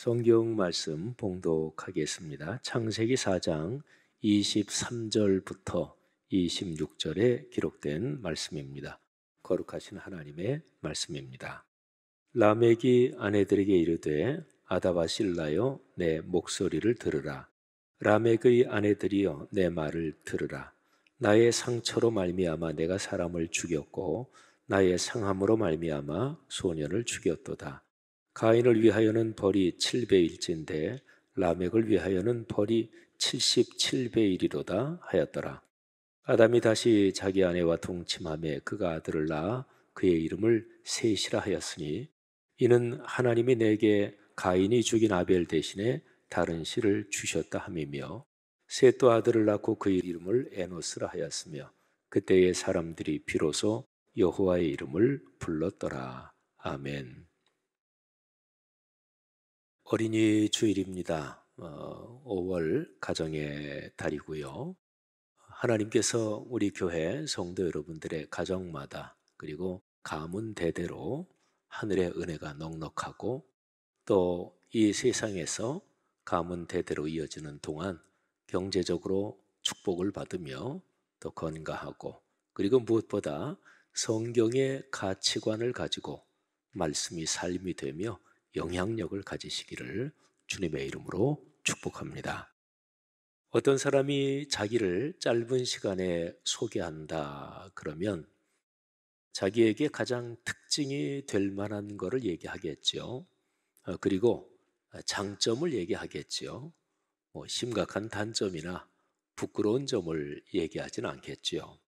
성경 말씀 봉독하겠습니다. 창세기 4장 23절부터 26절에 기록된 말씀입니다. 거룩하신 하나님의 말씀입니다. 라멕이 아내들에게 이르되 아다바실라여 내 목소리를 들으라. 라멕의 아내들이여 내 말을 들으라. 나의 상처로 말미암아 내가 사람을 죽였고 나의 상함으로 말미암아 소년을 죽였도다. 가인을 위하여는 벌이 7배일진데 라멕을 위하여는 벌이 77배이리로다 하였더라. 아담이 다시 자기 아내와 동침하며 그가 아들을 낳아 그의 이름을 셋이라 하였으니 이는 하나님이 내게 가인이 죽인 아벨 대신에 다른 씨를 주셨다 함이며 셋도 아들을 낳고 그의 이름을 에노스라 하였으며 그때의 사람들이 비로소 여호와의 이름을 불렀더라. 아멘. 어린이 주일입니다. 5월 가정의 달이고요. 하나님께서 우리 교회 성도 여러분들의 가정마다 그리고 가문 대대로 하늘의 은혜가 넉넉하고 또 이 세상에서 가문 대대로 이어지는 동안 경제적으로 축복을 받으며 또 건강하고 그리고 무엇보다 성경의 가치관을 가지고 말씀이 삶이 되며 영향력을 가지시기를 주님의 이름으로 축복합니다. 어떤 사람이 자기를 짧은 시간에 소개한다 그러면 자기에게 가장 특징이 될 만한 것을 얘기하겠죠. 그리고 장점을 얘기하겠죠. 심각한 단점이나 부끄러운 점을 얘기하지는 않겠죠.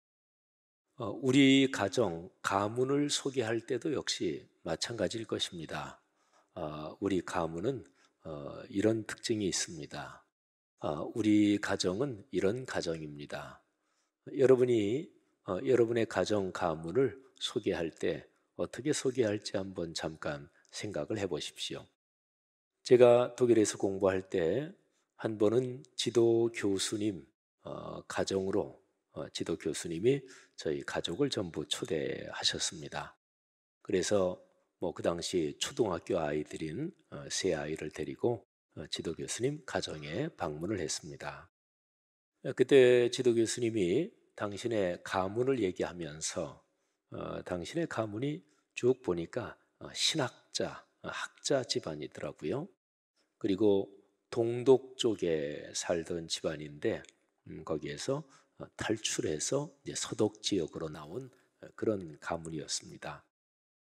우리 가정, 가문을 소개할 때도 역시 마찬가지일 것입니다. 우리 가문은 이런 특징이 있습니다. 우리 가정은 이런 가정입니다. 여러분이 여러분의 가정 가문을 소개할 때 어떻게 소개할지 한번 잠깐 생각을 해보십시오. 제가 독일에서 공부할 때 한 번은 지도 교수님 가정으로 지도 교수님이 저희 가족을 전부 초대하셨습니다. 그래서 그 당시 초등학교 아이들인 세 아이를 데리고 지도 교수님 가정에 방문을 했습니다. 그때 지도 교수님이 당신의 가문을 얘기하면서 당신의 가문이 쭉 보니까 신학자, 학자 집안이더라고요. 그리고 동독 쪽에 살던 집안인데 거기에서 탈출해서 이제 서독 지역으로 나온 그런 가문이었습니다.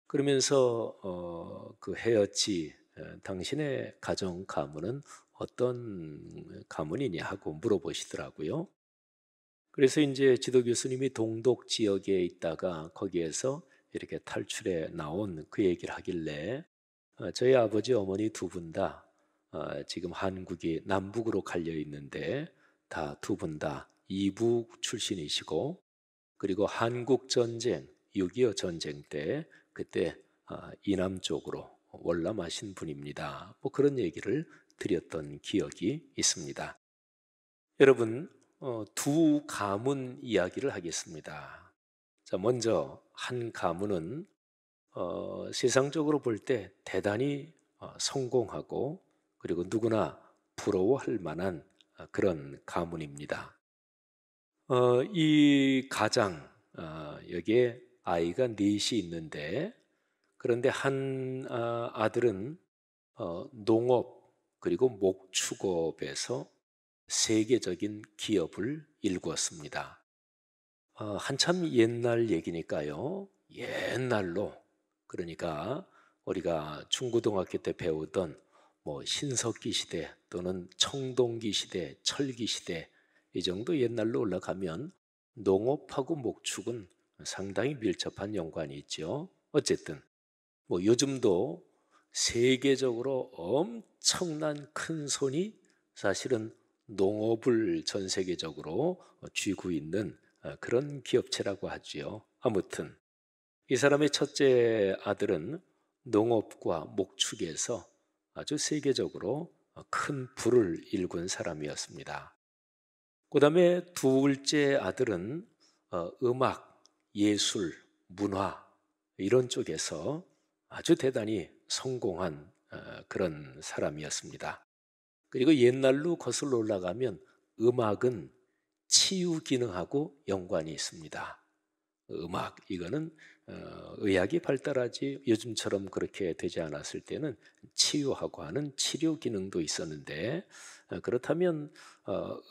그러면서 그 헤어지 당신의 가정 가문은 어떤 가문이냐 하고 물어보시더라고요. 그래서 이제 지도 교수님이 동독 지역에 있다가 거기에서 이렇게 탈출해 나온 그 얘기를 하길래 저희 아버지 어머니 두 분 다 지금 한국이 남북으로 갈려 있는데 다 두 분 다 이북 출신이시고 그리고 한국 전쟁 6.25 전쟁 때 그때 이남 쪽으로 월남하신 분입니다. 그런 얘기를 드렸던 기억이 있습니다. 여러분 두 가문 이야기를 하겠습니다. 자, 먼저 한 가문은 세상적으로 볼 때 대단히 성공하고 그리고 누구나 부러워할 만한 그런 가문입니다. 이 가장 여기에 아이가 넷이 있는데 그런데 한 아들은 농업 그리고 목축업에서 세계적인 기업을 일구었습니다. 한참 옛날 얘기니까요. 옛날로 그러니까 우리가 중고등학교 때 배우던 신석기 시대 또는 청동기 시대, 철기 시대 이 정도 옛날로 올라가면 농업하고 목축은 상당히 밀접한 연관이 있죠. 어쨌든 요즘도 세계적으로 엄청난 큰 손이 사실은 농업을 전 세계적으로 쥐고 있는 그런 기업체라고 하지요. 아무튼 이 사람의 첫째 아들은 농업과 목축에서 아주 세계적으로 큰 부를 일군 사람이었습니다. 그 다음에 둘째 아들은 음악, 예술, 문화 이런 쪽에서 아주 대단히 성공한 그런 사람이었습니다. 그리고 옛날로 거슬러 올라가면 음악은 치유 기능하고 연관이 있습니다. 음악 이거는 의학이 발달하지 요즘처럼 그렇게 되지 않았을 때는 치유하고 하는 치료 기능도 있었는데, 그렇다면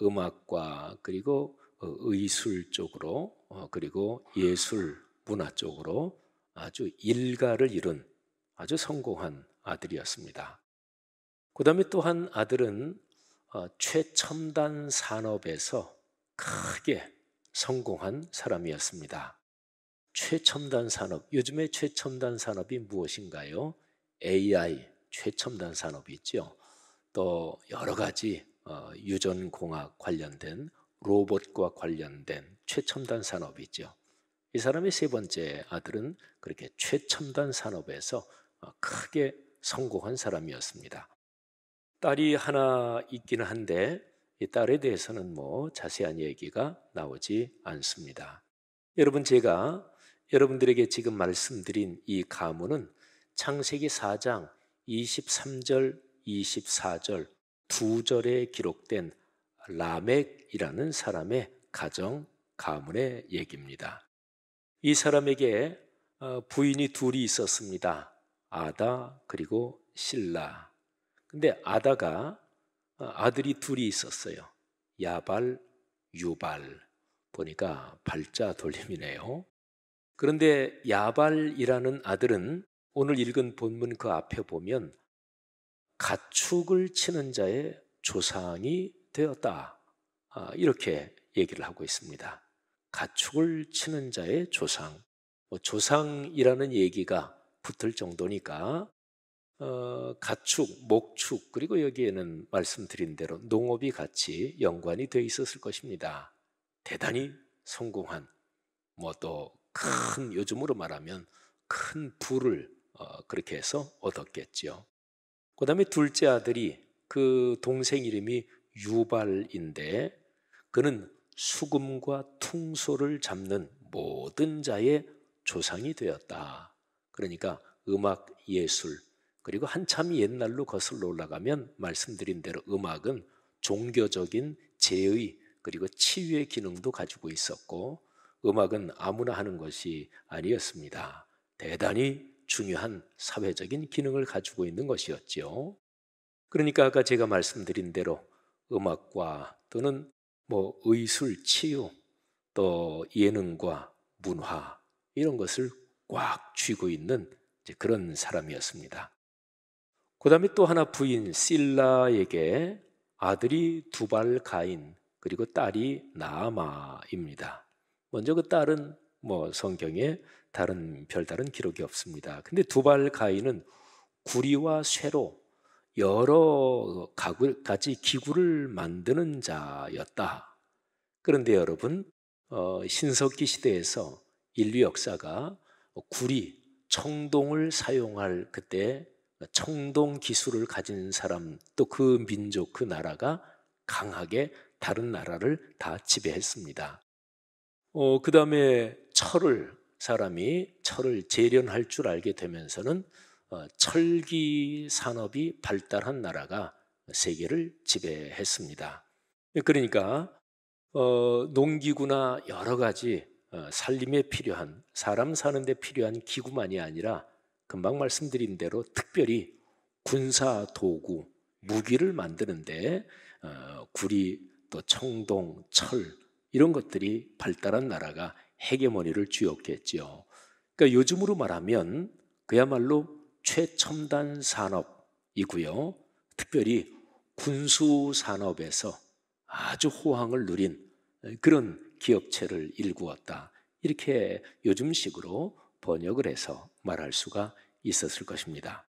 음악과 그리고 의술 쪽으로 그리고 예술 문화 쪽으로 아주 일가를 이룬 아주 성공한 아들이었습니다. 그 다음에 또 한 아들은 최첨단 산업에서 크게 성공한 사람이었습니다. 최첨단 산업, 요즘의 최첨단 산업이 무엇인가요? AI, 최첨단 산업이 있죠. 또 여러 가지 유전공학 관련된 로봇과 관련된 최첨단 산업이 있죠. 이 사람의 세 번째 아들은 그렇게 최첨단 산업에서 크게 성공한 사람이었습니다. 딸이 하나 있기는 한데 이 딸에 대해서는 뭐 자세한 얘기가 나오지 않습니다. 여러분, 제가 여러분들에게 지금 말씀드린 이 가문은 창세기 4장 23절, 24절 두 절에 기록된 라멕이라는 사람의 가정 가문의 얘기입니다. 이 사람에게 부인이 둘이 있었습니다. 아다 그리고 실라. 근데 아다가 아들이 둘이 있었어요. 야발, 유발. 보니까 발자 돌림이네요. 그런데 야발이라는 아들은 오늘 읽은 본문 그 앞에 보면 가축을 치는 자의 조상이 되었다. 이렇게 얘기를 하고 있습니다. 가축을 치는 자의 조상. 조상이라는 얘기가 붙을 정도니까 가축, 목축, 그리고 여기에는 말씀드린 대로 농업이 같이 연관이 되어 있었을 것입니다. 대단히 성공한, 뭐 또 큰, 요즘으로 말하면 큰 부를 그렇게 해서 얻었겠죠. 그 다음에 둘째 아들이, 그 동생 이름이 유발인데 그는 수금과 퉁소를 잡는 모든 자의 조상이 되었다. 그러니까 음악, 예술, 그리고 한참 옛날로 거슬러 올라가면 말씀드린 대로 음악은 종교적인 제의 그리고 치유의 기능도 가지고 있었고, 음악은 아무나 하는 것이 아니었습니다. 대단히 중요한 사회적인 기능을 가지고 있는 것이었죠. 그러니까 아까 제가 말씀드린 대로 음악과 또는 뭐 의술, 치유, 또 예능과 문화 이런 것을 꽉 쥐고 있는 그런 사람이었습니다. 그 다음에 또 하나 부인 실라에게 아들이 두발 가인 그리고 딸이 나아마입니다. 먼저 그 딸은 뭐 성경에 다른 별다른 기록이 없습니다. 근데 두발 가인은 구리와 쇠로 여러 가지 기구를 만드는 자였다. 그런데 여러분, 신석기 시대에서 인류 역사가 구리, 청동을 사용할 그때 청동 기술을 가진 사람, 또 그 민족, 그 나라가 강하게 다른 나라를 다 지배했습니다. 그 다음에 사람이 철을 재련할 줄 알게 되면서는 철기 산업이 발달한 나라가 세계를 지배했습니다. 그러니까 농기구나 여러 가지 살림에 필요한, 사람 사는 데 필요한 기구만이 아니라 금방 말씀드린 대로 특별히 군사 도구, 무기를 만드는데 구리, 또 청동, 철 이런 것들이 발달한 나라가 헤게모니를 쥐었겠죠. 그러니까 요즘으로 말하면 그야말로 최첨단 산업이고요. 특별히 군수 산업에서 아주 호황을 누린 그런 기업체를 일구었다. 이렇게 요즘식으로 번역을 해서 말할 수가 있었을 것입니다.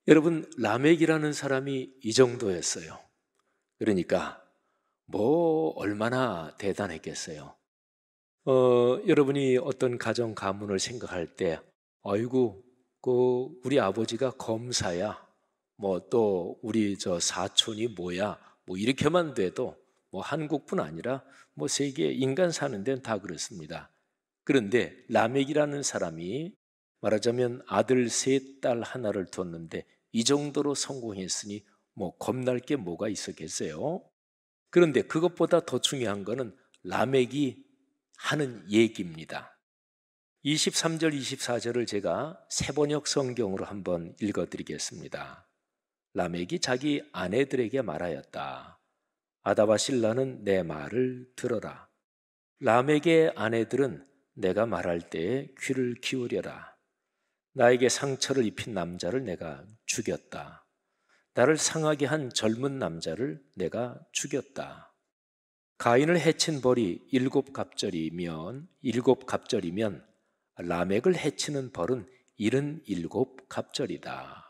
여러분, 라멕이라는 사람이 이 정도였어요. 그러니까 뭐 얼마나 대단했겠어요. 여러분이 어떤 가정 가문을 생각할 때, 아이고, 우리 아버지가 검사야, 뭐 또 우리 저 사촌이 뭐야, 뭐 이렇게만 돼도 뭐 한국뿐 아니라 뭐 세계 인간 사는 데는 다 그렇습니다. 그런데 라멕이라는 사람이 말하자면 아들 셋, 딸 하나를 뒀는데 이 정도로 성공했으니 뭐 겁날 게 뭐가 있었겠어요? 그런데 그것보다 더 중요한 거는 라멕이 하는 얘기입니다. 23절, 24절을 제가 세번역 성경으로 한번 읽어드리겠습니다. 라멕이 자기 아내들에게 말하였다. 아다와 실라는 내 말을 들어라. 라멕의 아내들은 내가 말할 때 귀를 기울여라. 나에게 상처를 입힌 남자를 내가 죽였다. 나를 상하게 한 젊은 남자를 내가 죽였다. 가인을 해친 벌이 7갑절이면 라멕을 해치는 벌은 77갑절이다.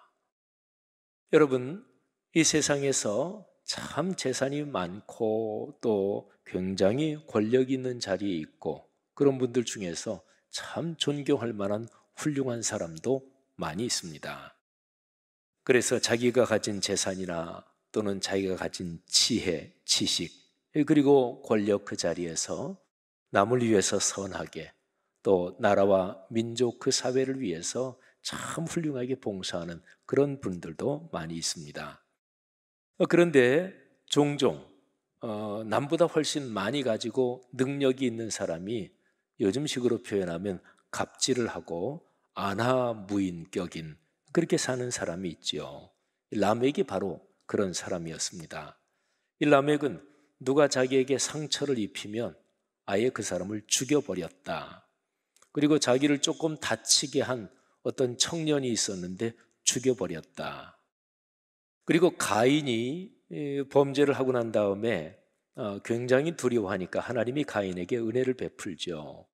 여러분, 이 세상에서 참 재산이 많고 또 굉장히 권력 있는 자리에 있고 그런 분들 중에서 참 존경할 만한 훌륭한 사람도 많이 있습니다. 그래서 자기가 가진 재산이나 또는 자기가 가진 지혜, 지식, 그리고 권력 그 자리에서 남을 위해서 선하게 또 나라와 민족 그 사회를 위해서 참 훌륭하게 봉사하는 그런 분들도 많이 있습니다. 그런데 종종 남보다 훨씬 많이 가지고 능력이 있는 사람이 요즘식으로 표현하면 갑질을 하고 안하무인격인 그렇게 사는 사람이 있죠. 라멕이 바로 그런 사람이었습니다. 이 라멕은 누가 자기에게 상처를 입히면 아예 그 사람을 죽여버렸다. 그리고 자기를 조금 다치게 한 어떤 청년이 있었는데 죽여버렸다. 그리고 가인이 범죄를 하고 난 다음에 굉장히 두려워하니까 하나님이 가인에게 은혜를 베풀죠.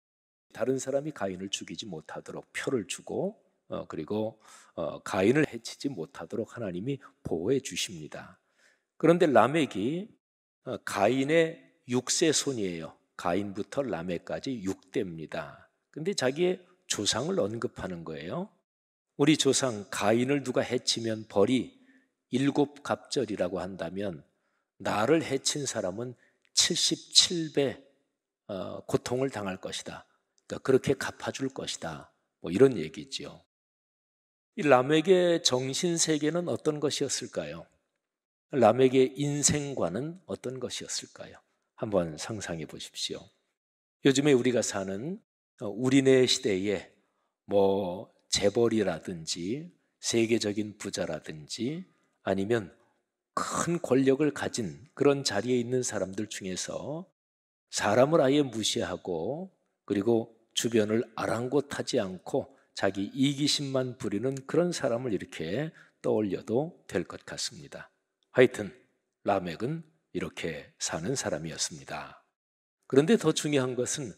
다른 사람이 가인을 죽이지 못하도록 표를 주고 그리고 가인을 해치지 못하도록 하나님이 보호해 주십니다. 그런데 라멕이 가인의 6세 손이에요. 가인부터 라멕까지 6대입니다. 근데 자기의 조상을 언급하는 거예요. 우리 조상 가인을 누가 해치면 벌이 7갑절이라고 한다면 나를 해친 사람은 77배 고통을 당할 것이다. 그러니까 그렇게 갚아줄 것이다. 뭐 이런 얘기죠. 이 라멕의 정신세계는 어떤 것이었을까요? 라멕의 인생관은 어떤 것이었을까요? 한번 상상해 보십시오. 요즘에 우리가 사는 우리네 시대에 뭐 재벌이라든지 세계적인 부자라든지 아니면 큰 권력을 가진 그런 자리에 있는 사람들 중에서 사람을 아예 무시하고 그리고 주변을 아랑곳하지 않고 자기 이기심만 부리는 그런 사람을 이렇게 떠올려도 될 것 같습니다. 하여튼 라멕은 이렇게 사는 사람이었습니다. 그런데 더 중요한 것은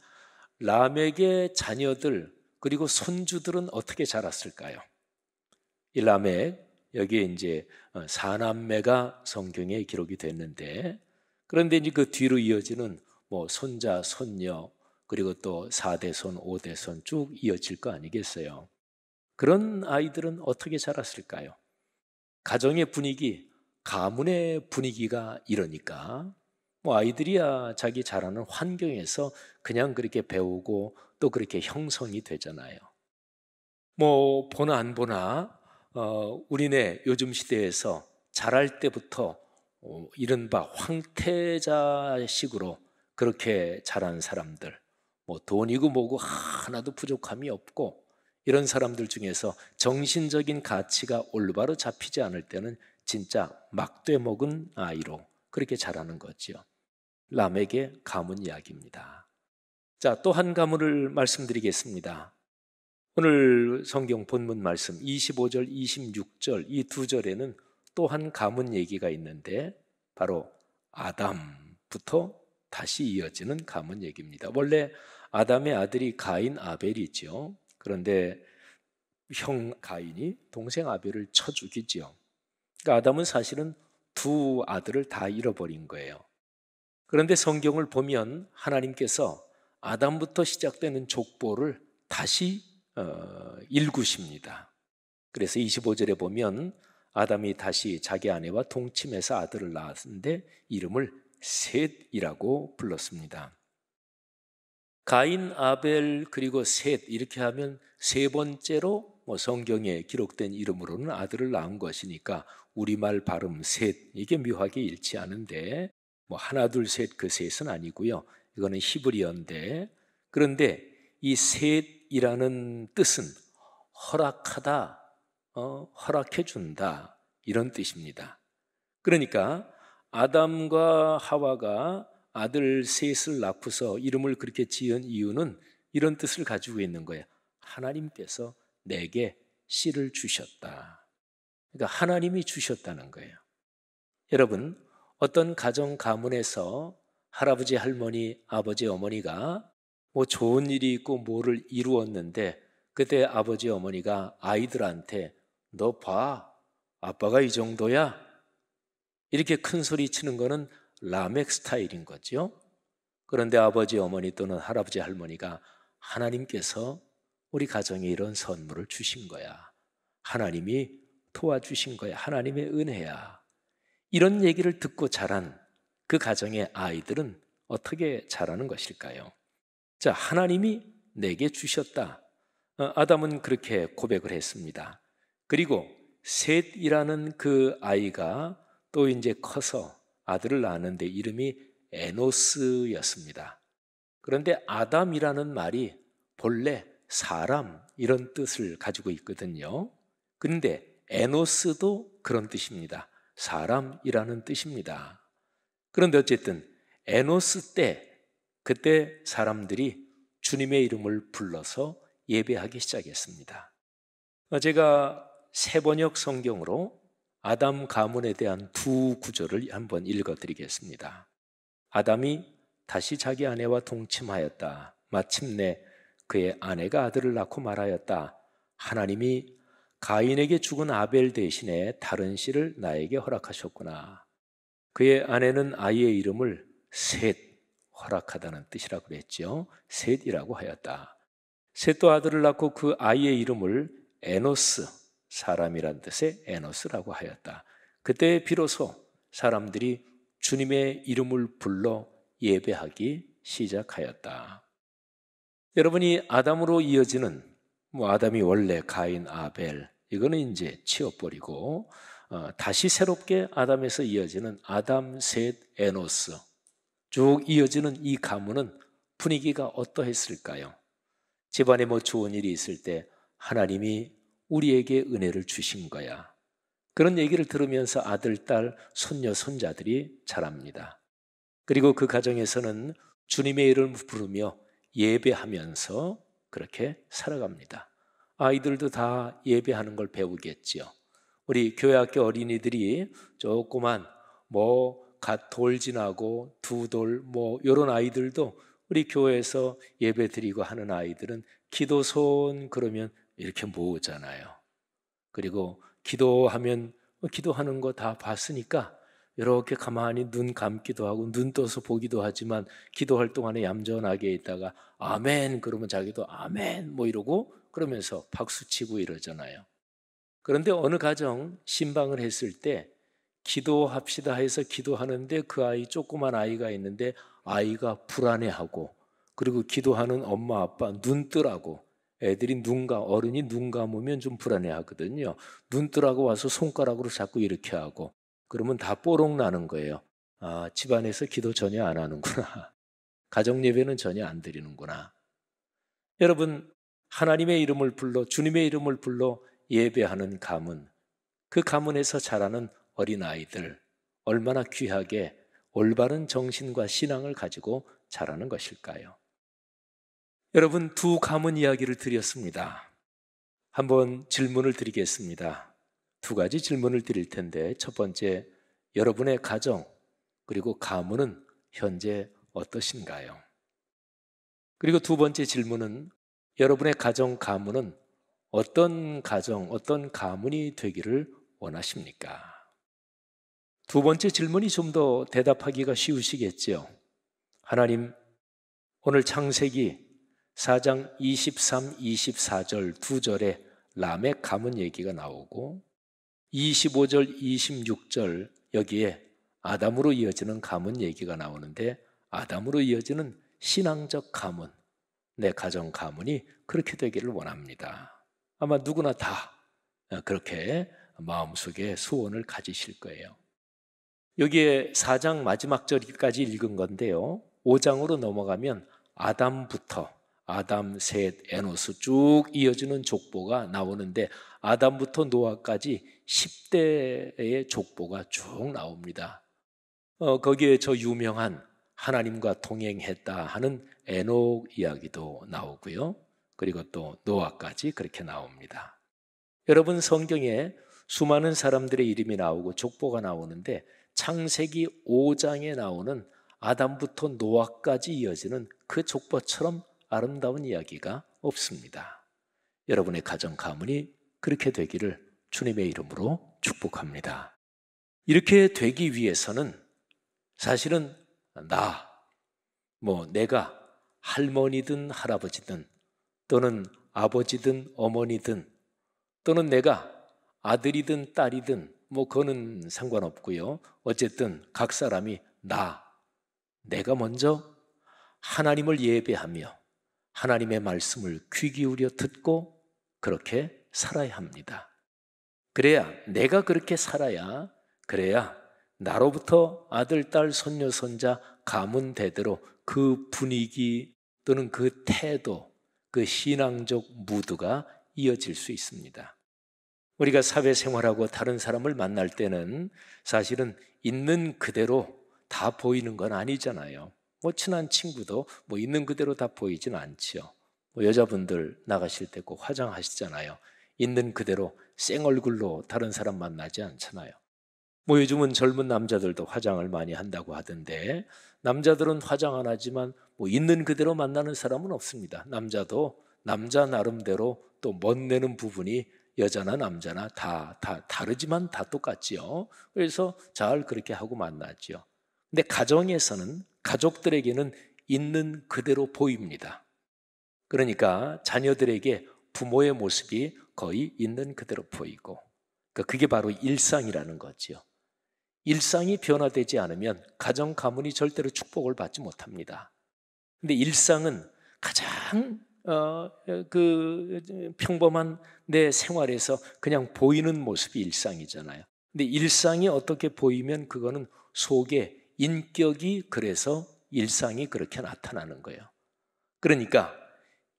라멕의 자녀들 그리고 손주들은 어떻게 자랐을까요? 이 라멕 여기에 이제 사남매가 성경에 기록이 됐는데 그런데 이제 그 뒤로 이어지는 뭐 손자, 손녀 그리고 또 4대손, 5대손 쭉 이어질 거 아니겠어요? 그런 아이들은 어떻게 자랐을까요? 가정의 분위기, 가문의 분위기가 이러니까 뭐 아이들이야 자기 자라는 환경에서 그냥 그렇게 배우고 또 그렇게 형성이 되잖아요. 뭐 보나 안 보나 우리네 요즘 시대에서 자랄 때부터 이른바 황태자식으로 그렇게 자란 사람들, 뭐 돈이고 뭐고 하나도 부족함이 없고 이런 사람들 중에서 정신적인 가치가 올바로 잡히지 않을 때는 진짜 막돼 먹은 아이로 그렇게 자라는 거죠. 라멕의 가문 이야기입니다. 자, 또 한 가문을 말씀드리겠습니다. 오늘 성경 본문 말씀 25절, 26절 이 두 절에는 또 한 가문 얘기가 있는데 바로 아담부터 다시 이어지는 가문 얘기입니다. 원래 아담의 아들이 가인, 아벨이죠. 그런데 형 가인이 동생 아벨을 쳐 죽이죠. 그러니까 아담은 사실은 두 아들을 다 잃어버린 거예요. 그런데 성경을 보면 하나님께서 아담부터 시작되는 족보를 다시 일구십니다. 그래서 25절에 보면 아담이 다시 자기 아내와 동침해서 아들을 낳았는데 이름을 셋이라고 불렀습니다. 가인, 아벨 그리고 셋 이렇게 하면 세 번째로 뭐 성경에 기록된 이름으로는 아들을 낳은 것이니까 우리말 발음 셋 이게 묘하게 일치하는데 뭐 하나 둘 셋 그 셋은 아니고요. 이거는 히브리어인데 그런데 이 셋이라는 뜻은 허락하다, 허락해 준다 이런 뜻입니다. 그러니까 아담과 하와가 아들 셋을 낳고서 이름을 그렇게 지은 이유는 이런 뜻을 가지고 있는 거예요. 하나님께서 내게 씨를 주셨다. 그러니까 하나님이 주셨다는 거예요. 여러분, 어떤 가정 가문에서 할아버지, 할머니, 아버지, 어머니가 뭐 좋은 일이 있고 뭐를 이루었는데 그때 아버지, 어머니가 아이들한테 너 봐, 아빠가 이 정도야? 이렇게 큰 소리 치는 거는 라멕 스타일인 거죠. 그런데 아버지, 어머니 또는 할아버지, 할머니가 하나님께서 우리 가정에 이런 선물을 주신 거야. 하나님이 도와주신 거야. 하나님의 은혜야. 이런 얘기를 듣고 자란 그 가정의 아이들은 어떻게 자라는 것일까요? 자, 하나님이 내게 주셨다. 아담은 그렇게 고백을 했습니다. 그리고 셋이라는 그 아이가 또 이제 커서 아들을 낳았는데 이름이 에노스였습니다. 그런데 아담이라는 말이 본래 사람 이런 뜻을 가지고 있거든요. 그런데 에노스도 그런 뜻입니다. 사람이라는 뜻입니다. 그런데 어쨌든 에노스 때 그때 사람들이 주님의 이름을 불러서 예배하기 시작했습니다. 제가 세번역 성경으로 아담 가문에 대한 두 구절을 한번 읽어드리겠습니다. 아담이 다시 자기 아내와 동침하였다. 마침내 그의 아내가 아들을 낳고 말하였다. 하나님이 가인에게 죽은 아벨 대신에 다른 씨를 나에게 허락하셨구나. 그의 아내는 아이의 이름을 셋, 허락하다는 뜻이라고 그랬죠. 셋이라고 하였다. 셋도 아들을 낳고 그 아이의 이름을 에노스, 사람이란 뜻의 에노스라고 하였다. 그때 비로소 사람들이 주님의 이름을 불러 예배하기 시작하였다. 여러분이 아담으로 이어지는 아담이 원래 가인, 아벨 이거는 이제 치워버리고 다시 새롭게 아담에서 이어지는 아담, 셋, 에노스 쭉 이어지는 이 가문은 분위기가 어떠했을까요? 집안에 뭐 좋은 일이 있을 때 하나님이 우리에게 은혜를 주신 거야. 그런 얘기를 들으면서 아들, 딸, 손녀, 손자들이 자랍니다. 그리고 그 가정에서는 주님의 이름을 부르며 예배하면서 그렇게 살아갑니다. 아이들도 다 예배하는 걸 배우겠지요. 우리 교회학교 어린이들이 조그만 갓 돌 지나고 두 돌 이런 아이들도 우리 교회에서 예배 드리고 하는 아이들은 기도손 그러면 이렇게 모으잖아요. 그리고 기도하면 기도하는 거 다 봤으니까 이렇게 가만히 눈 감기도 하고 눈 떠서 보기도 하지만 기도할 동안에 얌전하게 있다가 아멘 그러면 자기도 아멘 이러고 그러면서 박수치고 이러잖아요. 그런데 어느 가정 신방을 했을 때 기도합시다 해서 기도하는데 그 아이 조그만 아이가 있는데 아이가 불안해하고 그리고 기도하는 엄마 아빠 눈 뜨라고 애들이 어른이 눈 감으면 좀 불안해하거든요. 눈 뜨라고 와서 손가락으로 자꾸 이렇게 하고 그러면 다 뽀록 나는 거예요. 아, 집안에서 기도 전혀 안 하는구나. 가정 예배는 전혀 안 드리는구나. 여러분, 하나님의 이름을 불러 주님의 이름을 불러 예배하는 가문, 그 가문에서 자라는 어린아이들 얼마나 귀하게 올바른 정신과 신앙을 가지고 자라는 것일까요? 여러분, 두 가문 이야기를 드렸습니다. 한번 질문을 드리겠습니다. 두 가지 질문을 드릴 텐데 첫 번째, 여러분의 가정 그리고 가문은 현재 어떠신가요? 그리고 두 번째 질문은 여러분의 가정, 가문은 어떤 가정, 어떤 가문이 되기를 원하십니까? 두 번째 질문이 좀 더 대답하기가 쉬우시겠지요. 하나님, 오늘 창세기 4장 23, 24절 두 절에 라멕 가문 얘기가 나오고 25절, 26절 여기에 아담으로 이어지는 가문 얘기가 나오는데 아담으로 이어지는 신앙적 가문, 내 가정 가문이 그렇게 되기를 원합니다. 아마 누구나 다 그렇게 마음속에 소원을 가지실 거예요. 여기에 4장 마지막 절까지 읽은 건데요. 5장으로 넘어가면 아담부터 아담, 셋, 에노스 쭉 이어지는 족보가 나오는데 아담부터 노아까지 10대의 족보가 쭉 나옵니다. 거기에 저 유명한 하나님과 동행했다 하는 에녹 이야기도 나오고요. 그리고 또 노아까지 그렇게 나옵니다. 여러분, 성경에 수많은 사람들의 이름이 나오고 족보가 나오는데 창세기 5장에 나오는 아담부터 노아까지 이어지는 그 족보처럼 아름다운 이야기가 없습니다. 여러분의 가정 가문이 그렇게 되기를 주님의 이름으로 축복합니다. 이렇게 되기 위해서는 사실은 내가 할머니든 할아버지든 또는 아버지든 어머니든 또는 내가 아들이든 딸이든 그거는 상관없고요. 어쨌든 각 사람이 내가 먼저 하나님을 예배하며 하나님의 말씀을 귀 기울여 듣고 그렇게 살아야 합니다. 내가 그렇게 살아야 그래야 나로부터 아들, 딸, 손녀, 손자 가문 대대로 그 분위기 또는 그 태도, 그 신앙적 무드가 이어질 수 있습니다. 우리가 사회생활하고 다른 사람을 만날 때는 사실은 있는 그대로 다 보이는 건 아니잖아요. 친한 친구도 있는 그대로 다 보이진 않죠. 여자분들 나가실 때 꼭 화장하시잖아요. 있는 그대로 생얼굴로 다른 사람 만나지 않잖아요. 요즘은 젊은 남자들도 화장을 많이 한다고 하던데 남자들은 화장 안 하지만 있는 그대로 만나는 사람은 없습니다. 남자도 남자 나름대로 또 멋내는 부분이 여자나 남자나 다 다르지만 다 똑같지요. 그래서 잘 그렇게 하고 만나죠. 근데 가정에서는 가족들에게는 있는 그대로 보입니다. 그러니까 자녀들에게 부모의 모습이 거의 있는 그대로 보이고 그게 바로 일상이라는 거죠. 일상이 변화되지 않으면 가정 가문이 절대로 축복을 받지 못합니다. 근데 일상은 가장 평범한 내 생활에서 그냥 보이는 모습이 일상이잖아요. 근데 일상이 어떻게 보이면 그거는 속에 인격이 그래서 일상이 그렇게 나타나는 거예요. 그러니까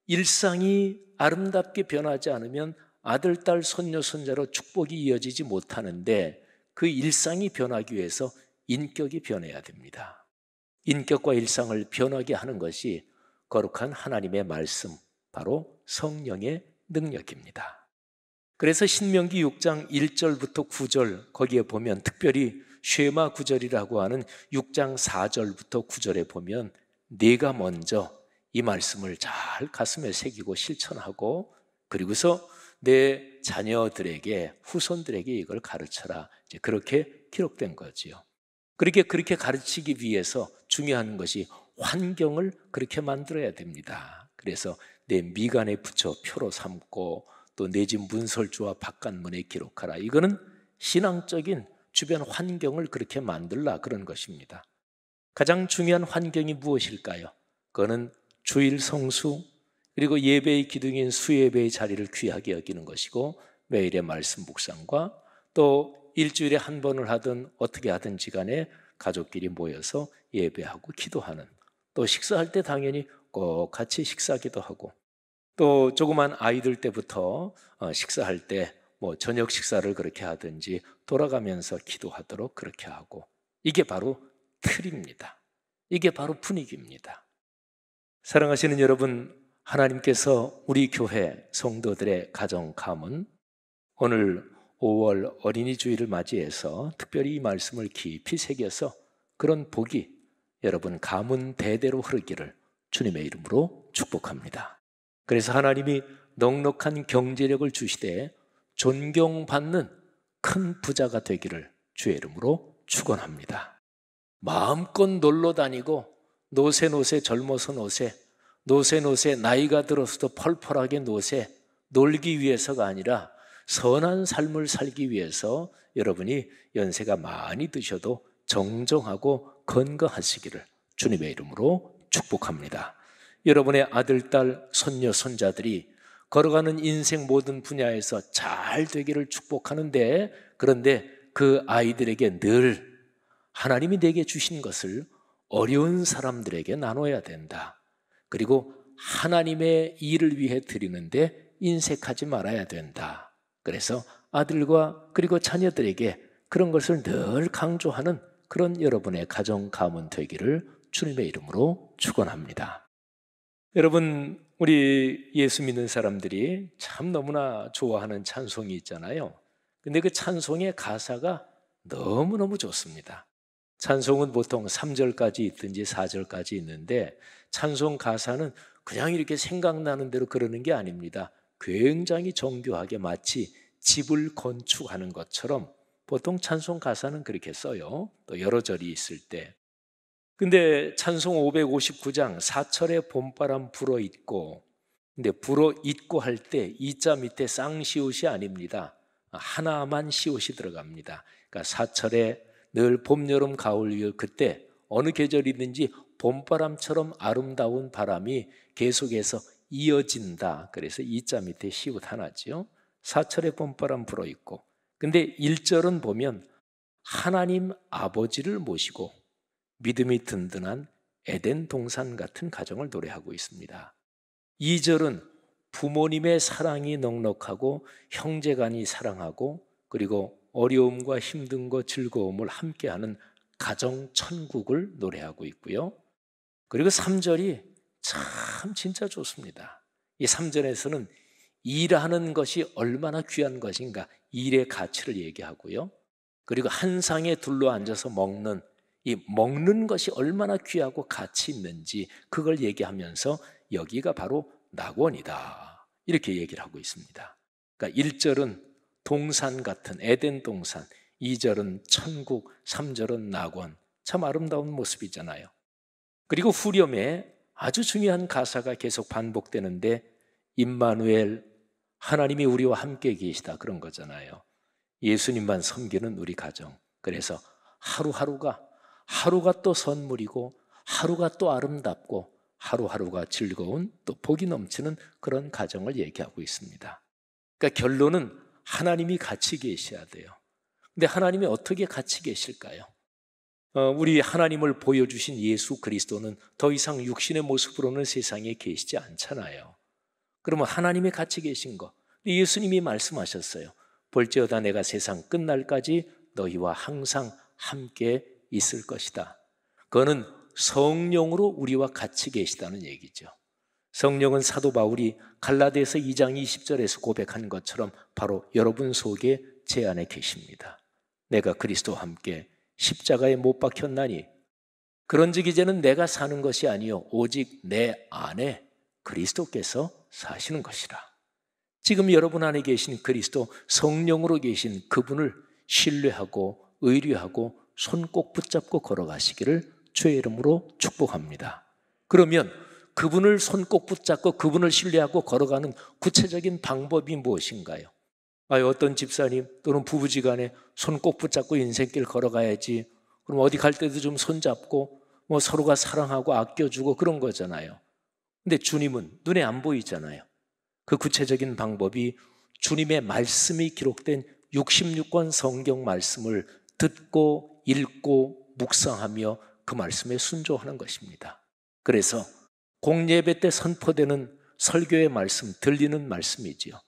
일상이 아름답게 변하지 않으면 아들, 딸, 손녀, 손자로 축복이 이어지지 못하는데 그 일상이 변하기 위해서 인격이 변해야 됩니다. 인격과 일상을 변하게 하는 것이 거룩한 하나님의 말씀, 바로 성령의 능력입니다. 그래서 신명기 6장 1절부터 9절 거기에 보면 특별히 쉐마 9절이라고 하는 6장 4절부터 9절에 보면 네가 먼저 이 말씀을 잘 가슴에 새기고 실천하고 그리고서 내 자녀들에게 후손들에게 이걸 가르쳐라. 이제 그렇게 기록된 거지요. 그렇게 가르치기 위해서 중요한 것이 환경을 그렇게 만들어야 됩니다. 그래서 내 미간에 붙여 표로 삼고 또 내 집 문설주와 바깥문에 기록하라. 이거는 신앙적인 주변 환경을 그렇게 만들라 그런 것입니다. 가장 중요한 환경이 무엇일까요? 그거는 주일 성수 그리고 예배의 기둥인 수예배의 자리를 귀하게 여기는 것이고 매일의 말씀 묵상과 또 일주일에 한 번을 하든 어떻게 하든지 간에 가족끼리 모여서 예배하고 기도하는 또 식사할 때 당연히 꼭 같이 식사기도 하고 또 조그만 아이들 때부터 식사할 때 저녁 식사를 그렇게 하든지 돌아가면서 기도하도록 그렇게 하고 이게 바로 틀입니다. 이게 바로 분위기입니다. 사랑하시는 여러분, 하나님께서 우리 교회 성도들의 가정 가문 오늘 5월 어린이 주일을 맞이해서 특별히 이 말씀을 깊이 새겨서 그런 복이 여러분 가문 대대로 흐르기를 주님의 이름으로 축복합니다. 그래서 하나님이 넉넉한 경제력을 주시되 존경받는 큰 부자가 되기를 주의 이름으로 축원합니다. 마음껏 놀러 다니고 노세 젊어서 노세 나이가 들어서도 펄펄하게 놀기 위해서가 아니라 선한 삶을 살기 위해서 여러분이 연세가 많이 드셔도 정정하고 건강하시기를 주님의 이름으로 축복합니다. 여러분의 아들, 딸, 손녀, 손자들이 걸어가는 인생 모든 분야에서 잘 되기를 축복하는데, 그런데 그 아이들에게 늘 하나님이 내게 주신 것을 어려운 사람들에게 나눠야 된다. 그리고 하나님의 일을 위해 드리는데 인색하지 말아야 된다. 그래서 아들과 그리고 자녀들에게 그런 것을 늘 강조하는 그런 여러분의 가정 가문 되기를 주님의 이름으로 축원합니다. 여러분, 우리 예수 믿는 사람들이 참 너무나 좋아하는 찬송이 있잖아요. 근데 그 찬송의 가사가 너무너무 좋습니다. 찬송은 보통 3절까지 있든지 4절까지 있는데, 찬송 가사는 그냥 이렇게 생각나는 대로 그러는 게 아닙니다. 굉장히 정교하게 마치 집을 건축하는 것처럼 보통 찬송 가사는 그렇게 써요. 또 여러 절이 있을 때. 근데 찬송 559장 4절에 봄바람 불어있고, 근데 불어있고 할 때 이자 밑에 쌍시옷이 아닙니다. 하나만 시옷이 들어갑니다. 그러니까 4절에 늘 봄, 여름, 가을, 이을, 그때 어느 계절이든지 봄바람처럼 아름다운 바람이 계속해서 이어진다. 그래서 이자 밑에 시옷 하나죠. 4절에 봄바람 불어있고, 근데 1절은 보면 하나님 아버지를 모시고 믿음이 든든한 에덴 동산 같은 가정을 노래하고 있습니다. 2절은 부모님의 사랑이 넉넉하고 형제간이 사랑하고 그리고 어려움과 힘든 것 즐거움을 함께하는 가정 천국을 노래하고 있고요. 그리고 3절이 참 진짜 좋습니다. 이 3절에서는 일하는 것이 얼마나 귀한 것인가, 일의 가치를 얘기하고요. 그리고 한 상에 둘러앉아서 먹는 이 먹는 것이 얼마나 귀하고 가치 있는지 그걸 얘기하면서 여기가 바로 낙원이다, 이렇게 얘기를 하고 있습니다. 그러니까 1절은 동산 같은 에덴 동산, 2절은 천국, 3절은 낙원. 참 아름다운 모습이잖아요. 그리고 후렴에 아주 중요한 가사가 계속 반복되는데, 임마누엘, 하나님이 우리와 함께 계시다, 그런 거잖아요. 예수님만 섬기는 우리 가정. 그래서 하루가 또 선물이고 하루가 또 아름답고 하루하루가 즐거운 또 복이 넘치는 그런 가정을 얘기하고 있습니다. 그러니까 결론은 하나님이 같이 계셔야 돼요. 근데 하나님이 어떻게 같이 계실까요? 우리 하나님을 보여주신 예수 그리스도는 더 이상 육신의 모습으로는 세상에 계시지 않잖아요. 그러면 하나님이 같이 계신 거, 예수님이 말씀하셨어요. 볼지어다 내가 세상 끝날까지 너희와 항상 함께 있을 것이다. 그거는 성령으로 우리와 같이 계시다는 얘기죠. 성령은 사도 바울이 갈라디아서 2장 20절에서 고백한 것처럼 바로 여러분 속에 제 안에 계십니다. 내가 그리스도와 함께 십자가에 못 박혔나니 그런즉 이제는 내가 사는 것이 아니요 오직 내 안에 그리스도께서 사시는 것이라. 지금 여러분 안에 계신 그리스도, 성령으로 계신 그분을 신뢰하고 의뢰하고 손 꼭 붙잡고 걸어가시기를 주의 이름으로 축복합니다. 그러면 그분을 손 꼭 붙잡고 그분을 신뢰하고 걸어가는 구체적인 방법이 무엇인가요? 어떤 집사님 또는 부부지간에 손 꼭 붙잡고 인생길 걸어가야지, 그럼 어디 갈 때도 좀 손잡고 서로가 사랑하고 아껴주고 그런 거잖아요. 근데 주님은 눈에 안 보이잖아요. 그 구체적인 방법이 주님의 말씀이 기록된 66권 성경 말씀을 듣고 읽고 묵상하며 그 말씀에 순종하는 것입니다. 그래서 공예배 때 선포되는 설교의 말씀, 들리는 말씀이지요.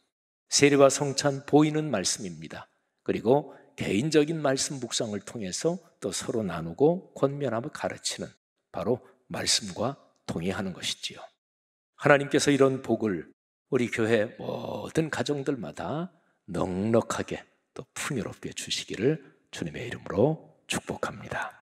세례와 성찬 보이는 말씀입니다. 그리고 개인적인 말씀 묵상을 통해서 또 서로 나누고 권면하며 가르치는 바로 말씀과 동의하는 것이지요. 하나님께서 이런 복을 우리 교회 모든 가정들마다 넉넉하게 또 풍요롭게 주시기를 주님의 이름으로 축복합니다.